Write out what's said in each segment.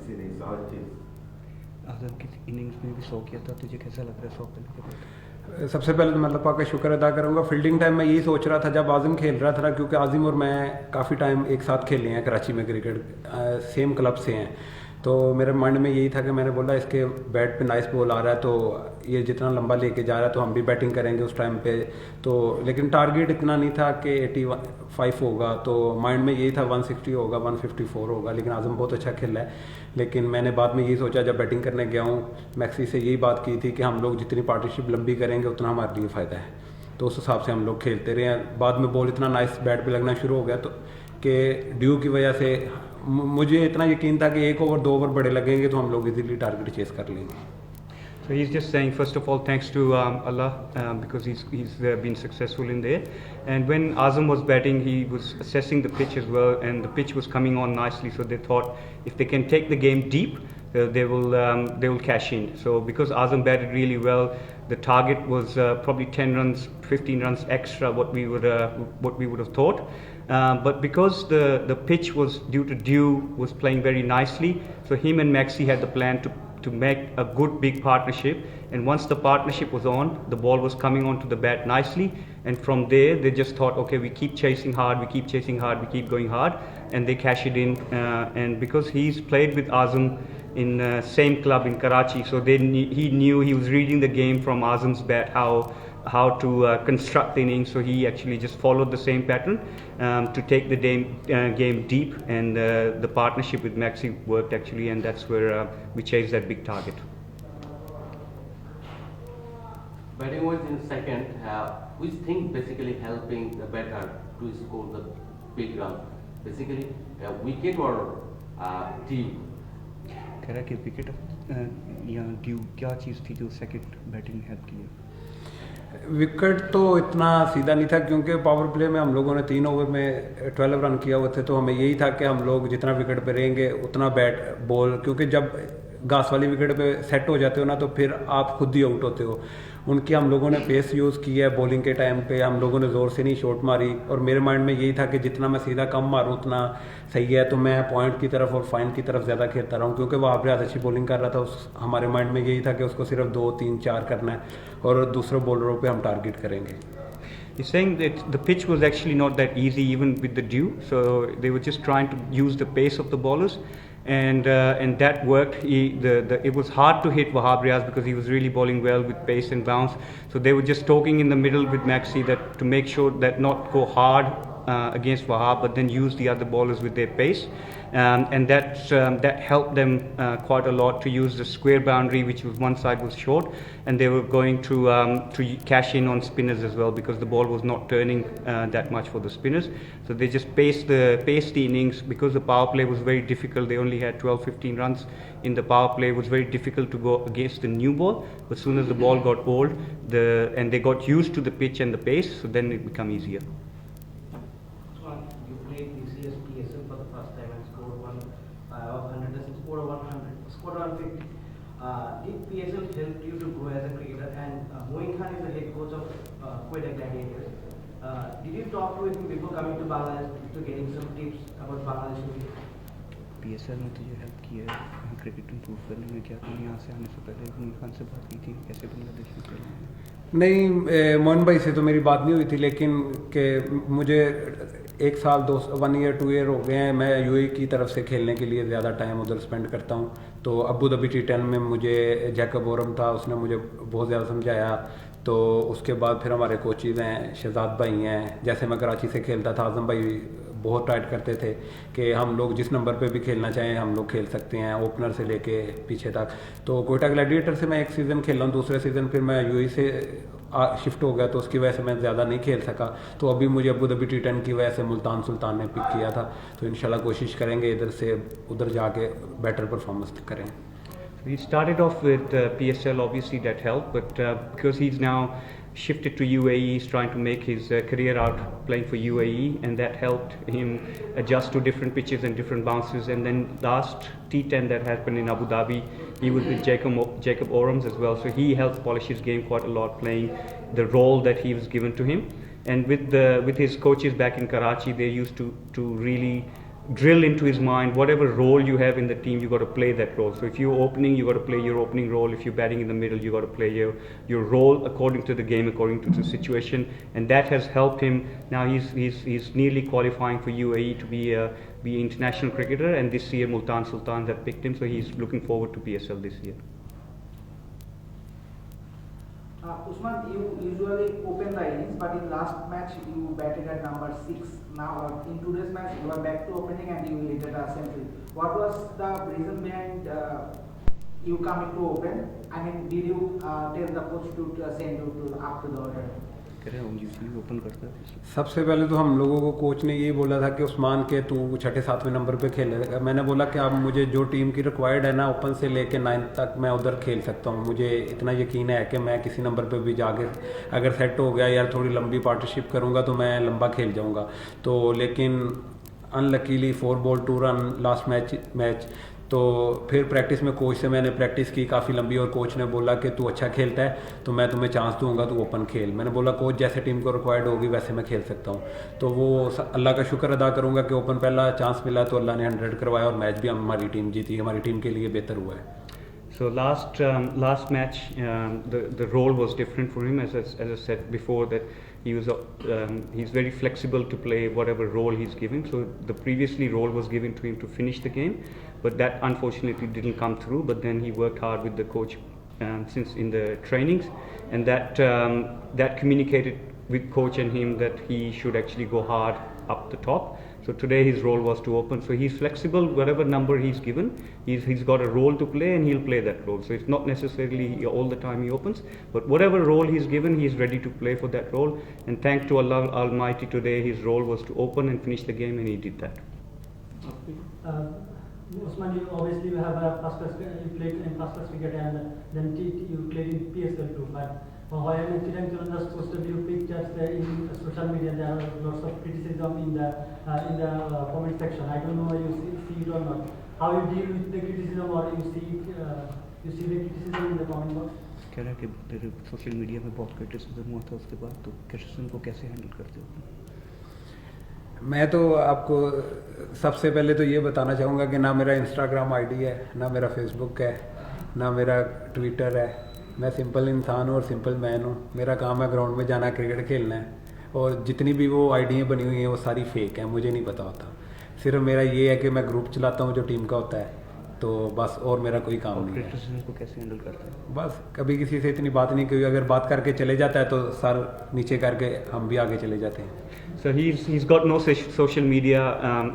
this innings, how it is? आजम की innings में भी 100 किया था, तुझे कैसा लग रहा है 100 करने के बाद? सबसे पहले तो मैं अल्लाह पाक का शुक्र अदा करूँगा। फील्डिंग टाइम मैं यही सोच रहा था जब आज़म खेल रहा था ना, क्योंकि आज़िम और मैं काफ़ी टाइम एक साथ खेले हैं कराची में क्रिकेट, सेम क्लब से हैं, तो मेरे माइंड में यही था कि मैंने बोला इसके बैट पे नाइस बॉल आ रहा है तो ये जितना लंबा लेके जा रहा है तो हम भी बैटिंग करेंगे उस टाइम पे। तो लेकिन टारगेट इतना नहीं था कि 85 होगा, तो माइंड में यही था 160 होगा, 154 होगा, लेकिन आज़म बहुत अच्छा खेला है। लेकिन मैंने बाद में यही सोचा जब बैटिंग करने गया हूँ, मैक्सी से यही बात की थी कि हम लोग जितनी पार्टनरशिप लंबी करेंगे उतना हमारे लिए फ़ायदा है, तो उस हिसाब से हम लोग खेलते रहे हैं। बाद में बॉल इतना नाइस बैट पे लगना शुरू हो गया तो कि ड्यू की वजह से मुझे इतना यकीन था कि 1 ओवर 2 ओवर बड़े लगेंगे तो हम लोग इजीली टारगेट चेस कर लेंगे। So he's just saying, first of all, thanks to Allah because he's been successful in there. And when Azam was batting, he was assessing the pitch as well, and the pitch was coming on nicely. So they thought if they can take the game deep, they will cash in. So because Azam batted really well, the target was probably 10 runs, 15 runs extra what we would have thought. But because the pitch was due to Dew was playing very nicely, so him and Maxi had the plan to make a good big partnership, and once the partnership was on, the ball was coming onto the bat nicely, and from there they just thought, okay, we keep chasing hard, we keep going hard, and they cash it in. And because he's played with Azam in same club in Karachi, so he knew, he was reading the game from Azam's bat, how to construct the innings, so he actually just followed the same pattern to take the game deep, and the partnership with Maxi worked actually, and that's where we chased that big target. Batting was in second, which thing basically helping the batter to score the big run? Basically, wicket or dew? कह रहा कि wicket या due क्या चीज़ थी जो second batting help की है? Wicket तो इतना सीधा नहीं था क्योंकि पावर प्ले में हम लोगों ने 3 ओवर में 12 रन किया हुए थे, तो हमें यही था कि हम लोग जितना विकेट पे रहेंगे उतना बैट बॉल, क्योंकि जब घास वाली विकेट पे सेट हो जाते हो ना तो फिर आप खुद ही आउट होते हो। उनकी हम लोगों ने पेस यूज़ की है बॉलिंग के टाइम पे, हम लोगों ने ज़ोर से नहीं शॉट मारी, और मेरे माइंड में यही था कि जितना मैं सीधा कम मारूँ उतना सही है, तो मैं पॉइंट की तरफ और फाइन की तरफ ज़्यादा खेलता रहा हूँ, क्योंकि वहाँ पर अच्छी बॉलिंग कर रहा था। हमारे माइंड में यही था कि उसको सिर्फ 2, 3, 4 करना है और दूसरे बॉलरों पर हम टारगेट करेंगे। He's saying that the pitch was actually not that easy even with the dew, so they were just trying to use the pace of the bowlers, and that worked. It was hard to hit Wahab Riaz because he was really bowling well with pace and bounce, so they were just talking in the middle with Maxi that to make sure that not go hard against Wahab, but then use the other bowlers with their pace, and that helped them quite a lot to use the square boundary, which was one side was short, and they were going to cash in on spinners as well because the ball was not turning that much for the spinners. So they just paced the innings because the power play was very difficult. They only had 12-15 runs in the power play. It was very difficult to go against the new ball. But as soon as the ball got old, and they got used to the pitch and the pace, so then it became easier. You played PSL for the first time and scored 100, scored 100, scored 150. Did PSL help you to grow as a cricketer? And Usman Khan is the head coach of Quetta Gladiators. Did you talk to him before coming to Bangladesh to getting some tips about Bangladesh cricket? PSL ने तुझे help की है cricket improve करने में, क्या तुम यहाँ से आने से पहले उस्मान खान से बात की थी कैसे बांग्लादेश में खेलना है? नहीं, मोहन भाई से तो मेरी बात नहीं हुई थी, लेकिन कि मुझे 1 साल 1 ईयर 2 ईयर हो गए हैं, मैं यूएई की तरफ से खेलने के लिए ज़्यादा टाइम उधर स्पेंड करता हूँ। तो अबू धाबी T10 में मुझे जैकब ओरम था, उसने मुझे बहुत ज़्यादा समझाया। तो उसके बाद फिर हमारे कोचेज़ हैं, शहजाद भाई हैं, जैसे मैं कराची से खेलता था आज़म भाई बहुत टाइट करते थे कि हम लोग जिस नंबर पे भी खेलना चाहें हम लोग खेल सकते हैं, ओपनर से लेके पीछे तक। तो क्वेटा ग्लैडिएटर से मैं 1 सीज़न खेला हूँ, दूसरे सीज़न फिर मैं यूएई से शिफ्ट हो गया, तो उसकी वजह से मैं ज़्यादा नहीं खेल सका। तो अभी मुझे अबू धाबी T10 की वजह से मुल्तान सुल्तान ने पिक किया था, तो इंशाल्लाह कोशिश करेंगे इधर से उधर जाके बेटर परफॉर्मेंस करें। He started off with PSL, obviously that helped, but because he's now shifted to UAE, he's trying to make his career out playing for UAE, and that helped him adjust to different pitches and different bounces. And then last T10 that happened in Abu Dhabi, he was with Jacob Orams as well, so he helped polish his game quite a lot, playing the role that he was given to him. And with his coaches back in Karachi, they used to really drill into his mind whatever role you have in the team, you got to play that role. So if you're opening, you got to play your opening role. If you're batting in the middle, you got to play your role according to the game, according to the situation, and that has helped him. Now he's nearly qualifying for UAE to be international cricketer, and this year Multan Sultan have picked him, so he's looking forward to PSL this year. Usman, you usually open the innings, but in last match you batted at number 6. Now in today's match you are back to opening and you hit a century. What was the reason behind you coming to open? I mean, did you tell the coach to send you to up to the order? सबसे पहले तो हम लोगों को coach ने ये बोला था कि उस्मान के तू 6-7वें नंबर पे खेलेगा। मैंने बोला कि अब मुझे जो टीम की रिक्वायर्ड है ना, ओपन से लेके 9 तक मैं उधर खेल सकता हूँ। मुझे इतना यकीन है कि मैं किसी नंबर पे भी जाके अगर सेट हो गया यार, थोड़ी लंबी पार्टनरशिप करूँगा तो मैं लंबा खेल जाऊँगा। तो लेकिन unluckily 4 ball 2 run last match. तो फिर प्रैक्टिस में कोच से मैंने प्रैक्टिस की काफ़ी लंबी, और कोच ने बोला कि तू अच्छा खेलता है तो मैं तुम्हें चांस दूंगा, तू ओपन खेल। मैंने बोला कोच जैसे टीम को रिक्वायर्ड होगी वैसे मैं खेल सकता हूँ। तो वो अल्लाह का शुक्र अदा करूँगा कि ओपन पहला चांस मिला तो अल्लाह ने 100 करवाया और मैच भी हमारी टीम जीती, हमारी टीम के लिए बेहतर हुआ है। So last match, the role was different for him. As I said before, that he's very flexible to play whatever role he's given. So the previously role was given to him to finish the game, but that unfortunately didn't come through. But then he worked hard with the coach since in the trainings, and that communicated with coach and him that he should actually go hard up the top. So today his role was to open. So he's flexible, whatever number he's given, he's got a role to play and he'll play that role. So it's not necessarily all the time he opens, but whatever role he's given, he's ready to play for that role. And thanks to Allah Almighty, today his role was to open and finish the game, and he did that. Usman, you obviously have a first class, you played in first class cricket, and then you played in PSL too. But while in Chattogram Challengers posted your pictures in social media, there are lots of criticism in the comment section. I don't know you see it or not. How you deal with the criticism, or you see the criticism in the comment box? कह रहा है कि तेरे social media में बहुत criticism हुआ था उसके बाद, तो क्रिटिसिज्म को कैसे हैंडल करते हो? मैं तो आपको सबसे पहले तो ये बताना चाहूँगा कि ना मेरा इंस्टाग्राम आईडी है, ना मेरा फेसबुक है, ना मेरा ट्विटर है। मैं सिंपल इंसान हूँ और सिंपल मैन हूँ। मेरा काम है ग्राउंड में जाना, क्रिकेट खेलना है, और जितनी भी वो आईडियाँ बनी हुई हैं वो सारी फेक हैं, मुझे नहीं पता होता। सिर्फ मेरा ये है कि मैं ग्रुप चलाता हूँ जो टीम का होता है, तो बस और मेरा कोई काम नहीं है। क्रिटिसिज्म को कैसे हैंडल करते हैं? बस कभी किसी से इतनी बात नहीं की, अगर बात करके चले जाता है तो सर नीचे करके हम भी आगे चले जाते हैं। So he's got no social media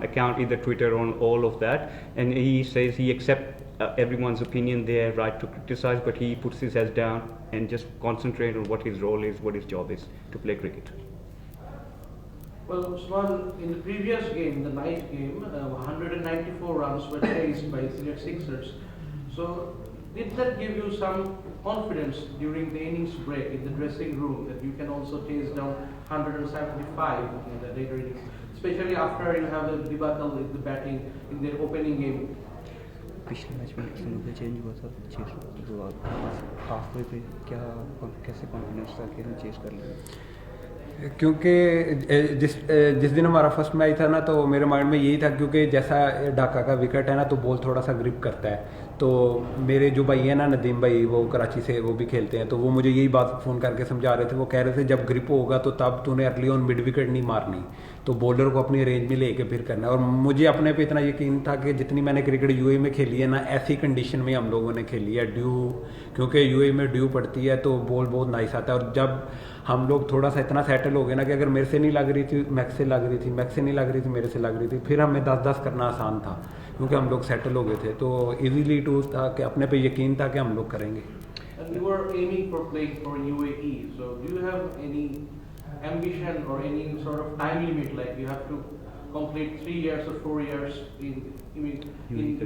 account, either Twitter or all of that, and he says he accepts everyone's opinion. They have right to criticize, but he puts his head down and just concentrate on what his role is, what his job is to play cricket. Well, Usman, in the previous game, the night game, 194 runs were chased by Sixers. So, did that give you some confidence during the innings break in the dressing room that you can also chase down 175 in the later innings, especially after you have the debacle with the batting in the opening game? पिछले match में किसी change हुआ था, chess तो half way पे कैसे confidence था कि हम चेस कर लेंगे? क्योंकि जिस दिन हमारा फर्स्ट मैच था ना, तो मेरे माइंड में यही था, क्योंकि जैसा ढाका का विकेट है ना, तो बॉल थोड़ा सा ग्रिप करता है। तो मेरे जो भाई हैं ना, नदीम भाई, वो कराची से वो भी खेलते हैं, तो वो मुझे यही बात फ़ोन करके समझा रहे थे। वो कह रहे थे जब ग्रिप होगा तो तब तूने अर्ली ऑन मिड विकेट नहीं मारनी, तो बॉलर को अपनी रेंज में लेके फिर करना है। और मुझे अपने पे इतना यकीन था कि जितनी मैंने क्रिकेट यूएई में खेली है ना, ऐसी कंडीशन में हम लोगों ने खेली है। क्योंकि यूएई में ड्यू पड़ती है तो बॉल बहुत नाइस आता है। और जब हम लोग थोड़ा सा इतना सेटल हो गए ना कि अगर मेरे से नहीं लग रही थी मैक्स से लग रही थी, मैक्स से नहीं लग रही थी मेरे से लग रही थी, फिर हमें 10-10 करना आसान था क्योंकि हम लोग सेटल हो गए थे। तो इजीली टू था कि अपने पे यकीन था कि हम लोग करेंगे। And you were aiming for playing for UAE, so do you have any ambition or any sort of time limit, like you have to complete 3 years or 4 years in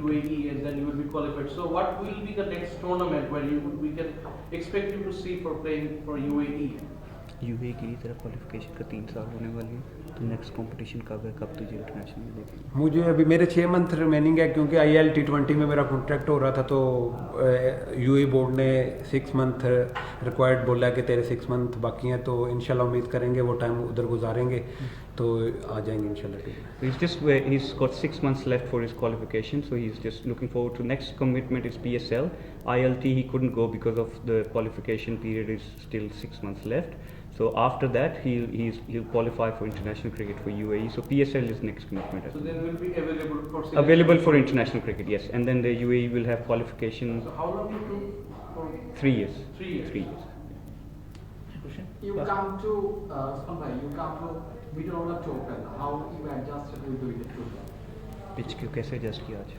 UAE and then you will be qualified? So what will be the next tournament where we can expect you to see for playing for UAE? UAE की तरफ qualification का 3 साल होने वाली है, तो next competition कब है, कब तुझे इंटरनेशनल देखेंगे? मुझे अभी मेरे 6 मंथ रिमेनिंग है, क्योंकि IL T20 में मेरा कॉन्ट्रैक्ट हो रहा था। तो यूए बोर्ड ने 6 मंथ रिक्वायर्ड बोला है कि तेरे 6 मंथ बाकी हैं, तो इंशाल्लाह उम्मीद करेंगे वो टाइम उधर गुजारेंगे। तो आ जाएंगे इंशाल्लाह टीम में। He's got 6 months left for his qualification, so he's just looking forward to next commitment is PSL. ILT he couldn't go because of the qualification period is still 6 months left. So after that he'll qualify for international cricket for UAE. So PSL is next commitment. So then will be available for selection. Available for international cricket, yes. And then the UAE will have qualification. So how long it took for 3 years. 3 years? 3 years. You come to you come to middle of the open. How you adjusted with the two? Pitch को कैसे adjust किया आज?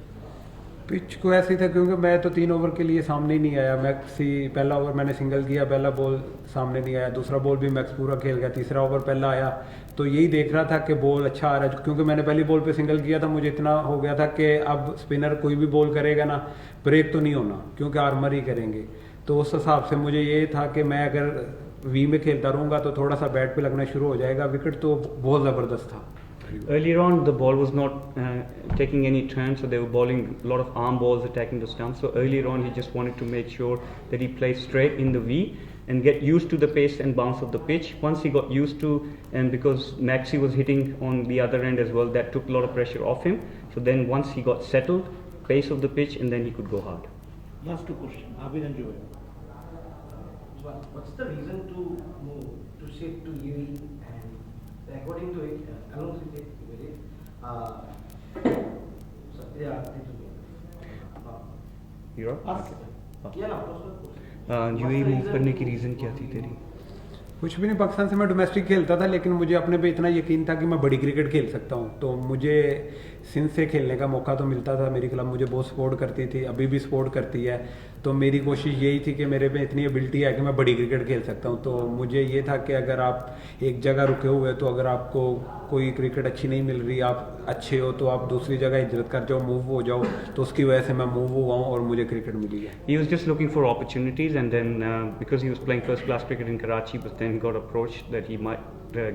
Pitch को ऐसे ही था क्योंकि मैं तो 3 ओवर के लिए सामने ही नहीं आया। पहला ओवर मैंने सिंगल किया, पहला बॉल सामने नहीं आया, दूसरा बॉल भी मैक्स पूरा खेल गया, तीसरा ओवर पहला आया। तो यही देख रहा था कि बॉल अच्छा आ रहा है, क्योंकि मैंने पहली बॉल पे सिंगल किया था। मुझे इतना हो गया था कि अब स्पिनर कोई भी बॉल करेगा ना, ब्रेक तो नहीं होना क्योंकि आर्मर ही करेंगे। तो उस हिसाब से मुझे ये था कि मैं अगर वी में खेलता रहूँगा तो थोड़ा सा बैट पे लगना शुरू हो जाएगा। विकेट तो बहुत ज़बरदस्त था। Earlier on, the ball was not taking any turns, so they were bowling a lot of arm balls attacking the stumps. So earlier on, he just wanted to make sure that he plays straight in the V and get used to the pace and bounce of the pitch. Once he got used to, and because Maxi was hitting on the other end as well, that took a lot of pressure off him. So then once he got settled, pace of the pitch, and then he could go hard. Last 2 questions. Abid and Joel. What's the reason to move to shift to UAE? And according to it, alongside it, You're up? yeah, no, UAE move करने की reason क्या थी तेरी? कुछ भी नहीं, पाकिस्तान से मैं डोमेस्टिक खेलता था, लेकिन मुझे अपने पे इतना यकीन था कि मैं बड़ी क्रिकेट खेल सकता हूँ। तो मुझे सिंध से खेलने का मौका तो मिलता था, मेरी क्लब मुझे बहुत सपोर्ट करती थी, अभी भी सपोर्ट करती है। तो मेरी कोशिश यही थी कि मेरे पे इतनी एबिलिटी है कि मैं बड़ी क्रिकेट खेल सकता हूँ। तो मुझे ये था कि अगर आप एक जगह रुके हुए, तो अगर आपको कोई क्रिकेट अच्छी नहीं मिल रही, आप अच्छे हो, तो आप दूसरी जगह हिजरत कर जाओ, मूव हो जाओ। तो उसकी वजह से मैं मूव हुआ हूँ और मुझे क्रिकेट मिली है। He was just looking for opportunities, and then because he was playing first class cricket in Karachi, but then got approached that he might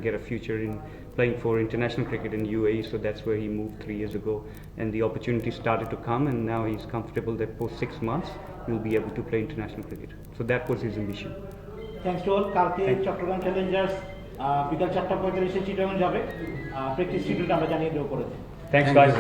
get a future in playing for international cricket in UAE, so that's where he moved 3 years ago, and the opportunity started to come, and now he's comfortable that post 6 months he'll be able to play international cricket. So that was his ambition. Thanks to all. কালকে Chittagong Challengers বিকাল 4:45 চিটাগং যাবে। Practice শিডিউলটা আমরা জানিয়ে দেব পরে। Thanks guys.